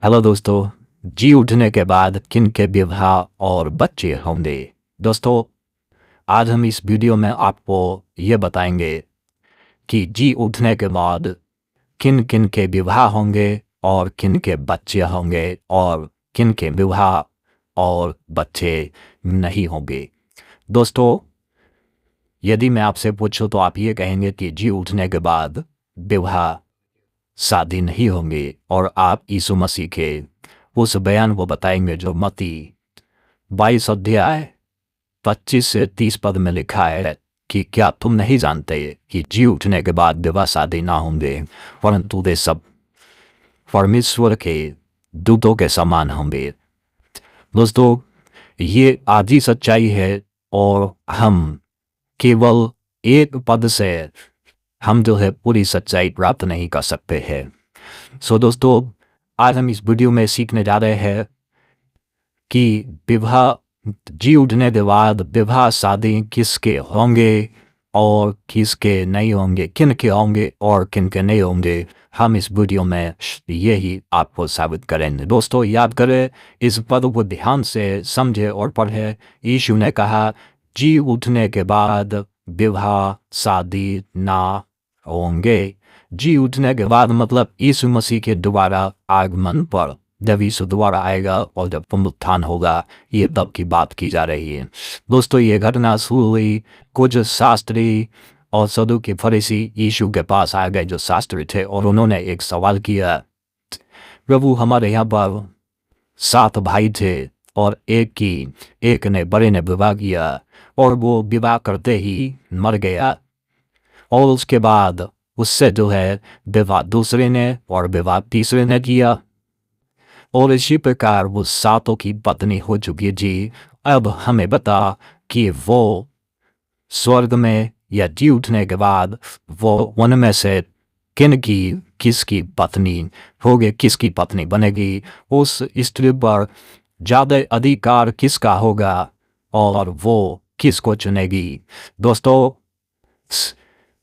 Hello दोस्तों। जी उठने के बाद किन के विवाह और बच्चे होंगे। दोस्तों, आज हम इस वीडियो में आपको ये बताएंगे कि जी उठने के बाद किन किन के विवाह होंगे और किन के बच्चे होंगे और किन के विवाह और बच्चे नहीं होंगे। दोस्तों, यदि मैं आपसे पूछूं तो आप ये कहेंगे कि जी उठने के बाद विवाह शादी नहीं होंगे और आप यीशु मसीह के उस बयान को बताएंगे जो मत्ती 22 अध्याय 25 से 30 पद में लिखा है कि क्या तुम नहीं जानते कि जी उठने के बाद विवाह शादी ना होंगे, परंतु वे सब परमेश्वर के दूतों के समान होंगे। दोस्तों, ये आधी सच्चाई है और हम केवल एक पद से हम जो है पूरी सच्चाई प्राप्त नहीं कर सकते हैं। दोस्तों, आज हम इस वीडियो में सीखने जा रहे हैं कि विवाह जी उठने के बाद विवाह शादी किसके होंगे और किसके नहीं होंगे, किन के होंगे और किन के नहीं होंगे। हम इस वीडियो में यही आपको साबित करेंगे। दोस्तों, याद करें, इस पद को ध्यान से समझे और पढ़े। यीशु ने कहा जी उठने के बाद विवाह शादी ना होंगे। जी उठने के बाद मतलब यीशु मसीह के दोबारा आगमन पर जब यीशु दोबारा आएगा और जब पुनरुत्थान होगा, ये तब की बात की जा रही है। दोस्तों, ये घटना शुरू हुई। कुछ शास्त्री और सदूकी फरीसी यीशु के पास आ गए जो शास्त्री थे, और उन्होंने एक सवाल किया, प्रभु, हमारे यहाँ पर 7 भाई थे और एक ने बड़े ने विवाह किया और वो विवाह करते ही मर गया, और उसके बाद उससे जो है विवाह दूसरे ने और विवाह तीसरे ने किया, और इसी प्रकार वो 7 की पत्नी हो चुकी जी। अब हमें बता कि वो स्वर्ग में या जी उठने के बाद वो उनमें से किसकी पत्नी होगी, किसकी पत्नी बनेगी, उस स्त्री पर ज्यादा अधिकार किसका होगा और वो किसको चुनेगी। दोस्तों,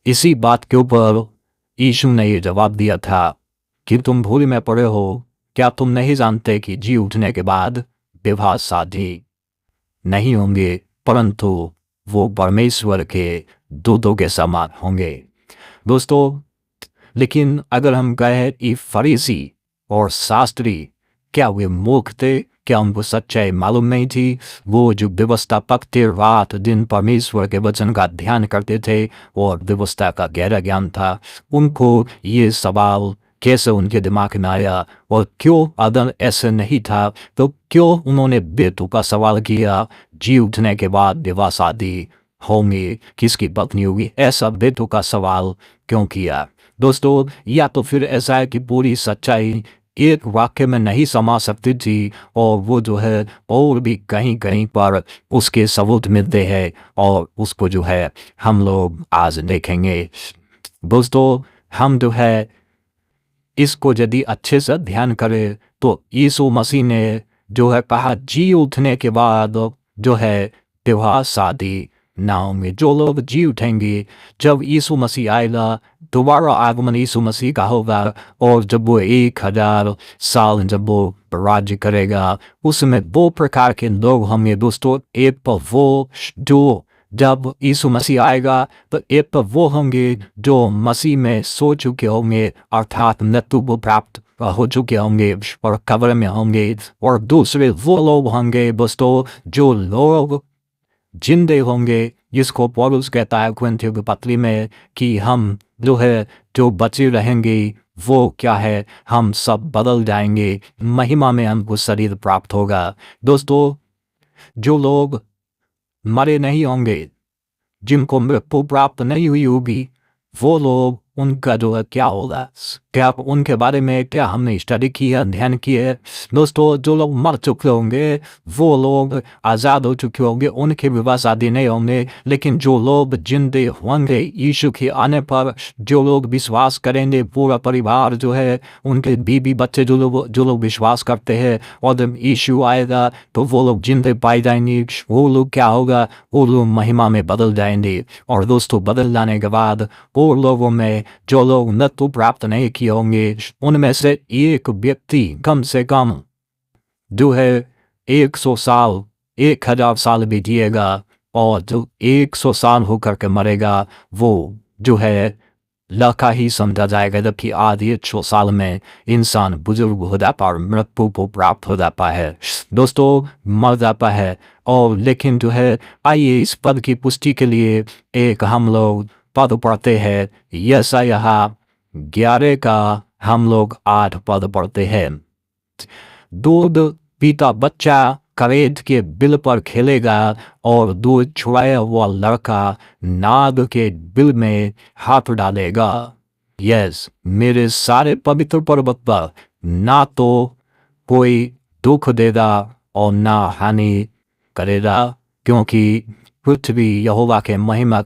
इसी बात के ऊपर यीशु ने ये जवाब दिया था कि तुम भूल में पड़े हो, क्या तुम नहीं जानते कि जी उठने के बाद विवाह शादी नहीं होंगे, परंतु वो परमेश्वर के दूतों के समान होंगे। दोस्तों, लेकिन अगर हम कहें कि फरीसी और शास्त्री क्या वे मूर्ख थे, क्या उनको सच्चाई मालूम नहीं थी? वो जो व्यवस्था पकते रात दिन परमेश्वर के वचन का ध्यान करते थे और व्यवस्था का गहरा ज्ञान था, उनको ये सवाल कैसे उनके दिमाग में आया? और क्यों अगर ऐसा नहीं था तो क्यों उन्होंने बेतु का सवाल किया, जी उठने के बाद विवाह शादी होंगे, किसकी पत्नी होगी? ऐसा बेतु का सवाल क्यों किया? दोस्तों, या तो फिर ऐसा है कि पूरी सच्चाई एक वाक्य में नहीं समा सकती थी और वो जो है और भी कहीं कहीं पर उसके सबूत मिलते हैं, और उसको जो है हम लोग आज देखेंगे। दोस्तों, हम जो है इसको यदि अच्छे से ध्यान करें तो यीशु मसीह ने जो है कहा जी उठने के बाद जो है विवाह शादी ना होंगे। जो लोग जी उठेंगे जब यीशु मसीह आएगा, दोबारा आगमन यीशु मसीह का होगा, और जब वो 1000 साल जब वो राज्य करेगा, उसमें 2 प्रकार के लोग होंगे। दोस्तों, एक पर वो जो जब यीशु मसीह आएगा तो एक पर वो होंगे जो मसीह में सो चुके होंगे, अर्थात मृत्यु को प्राप्त हो चुके होंगे और कब्र में होंगे, और दूसरे वो लोग होंगे दोस्तों जो लोग जिंदे होंगे, जिसको पौलुस कहता है कुरिन्थियों की पत्री में कि हम जो है जो बचे रहेंगे वो क्या है, हम सब बदल जाएंगे, महिमा में हमको शरीर प्राप्त होगा। दोस्तों, जो लोग मरे नहीं होंगे, जिनको मृत्यु प्राप्त नहीं हुई होगी, वो लोग उनका जो है क्या होगा, क्या उनके बारे में क्या हमने स्टडी किया, ध्यान किया? दोस्तों, जो लोग मर चुके होंगे वो लोग आज़ाद हो चुके होंगे, उनके विवाह शादी नहीं होंगे। लेकिन जो लोग जिंदे होंगे यीशु के आने पर, जो लोग विश्वास करेंगे, पूरा परिवार जो है, उनके बीवी बच्चे जो लोग विश्वास करते हैं, और जब यीशु आएगा तो वो लोग जिंदे पाए जाएंगे। वो लोग क्या होगा, वो लोग महिमा में बदल जाएंगे। और दोस्तों, बदल जाने के बाद वो लोगों में जो लोग मृत्यु प्राप्त नहीं किए किए होंगे, उनमें से एक व्यक्ति कम से कम जो है 100 साल 1000 साल भी जिएगा, और जो 100 साल होकर के मरेगा वो जो है लड़का ही समझा जाएगा, जबकि आधे 100 साल में इंसान बुजुर्ग हो जाता और मृत्यु को प्राप्त हो जाता है, दोस्तों मर जाता है। और लेकिन जो है आइए इस पद की पुष्टि के लिए एक हम लोग पद पढ़ते हैं। यशायाह 11 का हम लोग 8 पद पढ़ते हैं। दूध पीता बच्चा करेत के बिल पर खेलेगा, और दूध छुड़ाया हुआ लड़का नाग के बिल में हाथ डालेगा। यस, मेरे सारे पवित्र पर्वत पर ना तो कोई दुख देगा और ना हानि करेगा, क्योंकि पृथ्वी यहोवा के महिमा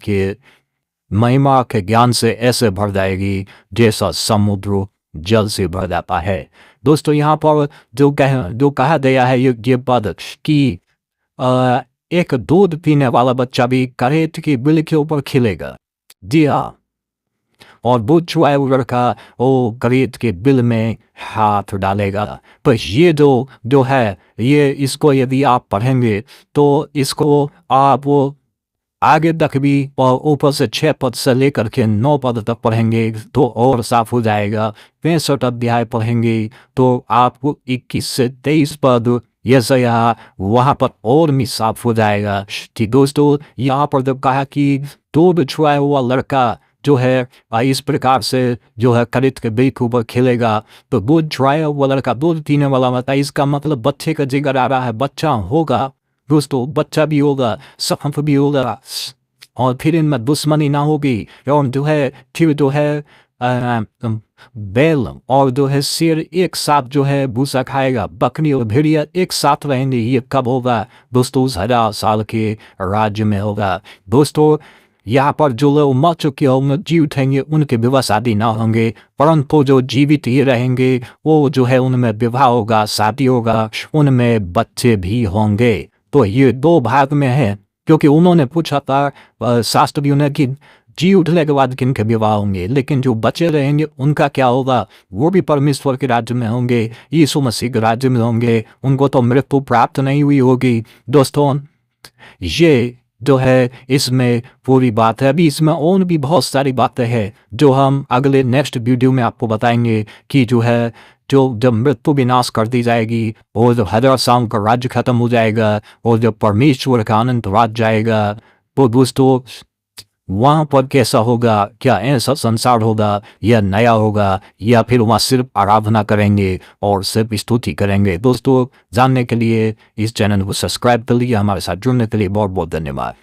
के ज्ञान से ऐसे भर जाएगी जैसा समुद्र जल से भर जाता है। दोस्तों यहाँ पर जो कहा गया है ये पद कि एक दूध पीने वाला बच्चा भी करेत की बिल के ऊपर खिलेगा। जी हाँ, और दूध छुआए लड़का वो करेत के बिल में हाथ डालेगा। पर ये जो है ये इसको यदि आप पढ़ेंगे तो इसको आप वो आगे तक भी और ऊपर से 6 पद से लेकर के 9 पद तक पढ़ेंगे तो और साफ हो जाएगा। 65 अध्याय पढ़ेंगे तो आपको 21 से 23 पद यशायाह वहाँ पर और भी साफ हो जाएगा। ठीक दोस्तों, यहाँ पर जब कहा कि दूध छुआया हुआ लड़का जो है इस प्रकार से जो है करेत के बिल के ऊपर खेलेगा, तो दूध छुआया हुआ लड़का दूध पीने वाला मतलब इसका मतलब बच्चे का जिक्र आ रहा है। बच्चा होगा दोस्तों, बच्चा भी होगा, सांप भी होगा, और फिर इनमें दुश्मनी ना होगी। और जो है फिर जो है बैल और जो है शेर एक साथ जो है भूसा खाएगा, बकरी और भेड़िया एक साथ रहेंगे। ये कब होगा दोस्तों? 1000 साल के राज्य में होगा। दोस्तों यहाँ पर जो लोग मर चुके होंगे जीव उठेंगे उनके विवाह शादी ना होंगे, परंतु जो जीवित ही रहेंगे वो जो है उनमें विवाह होगा, शादी होगा, उनमें बच्चे भी होंगे। तो ये 2 भाग में है, क्योंकि उन्होंने पूछा था शास्त्रियों ने कि जी उठने के बाद किन के विवाह होंगे, लेकिन जो बच्चे रहेंगे उनका क्या होगा? वो भी परमेश्वर के राज्य में होंगे, यीशु मसीह के राज्य में होंगे, उनको तो मृत्यु प्राप्त नहीं हुई होगी। दोस्तों ये जो है इसमें पूरी बात है। अभी इसमें और भी बहुत सारी बातें हैं जो हम अगले नेक्स्ट वीडियो में आपको बताएंगे कि जो है जब मृत्यु विनाश कर दी जाएगी और जब 1000 साल का राज्य खत्म हो जाएगा और जब परमेश्वर का अनंत राज्य जाएगा, तो दोस्तों वहाँ पर कैसा होगा? क्या ऐसा संसार होगा या नया होगा, या फिर वहाँ सिर्फ आराधना करेंगे और सिर्फ स्तुति करेंगे? दोस्तों जानने के लिए इस चैनल को सब्सक्राइब कर लीजिए। हमारे साथ जुड़ने के लिए बहुत बहुत धन्यवाद।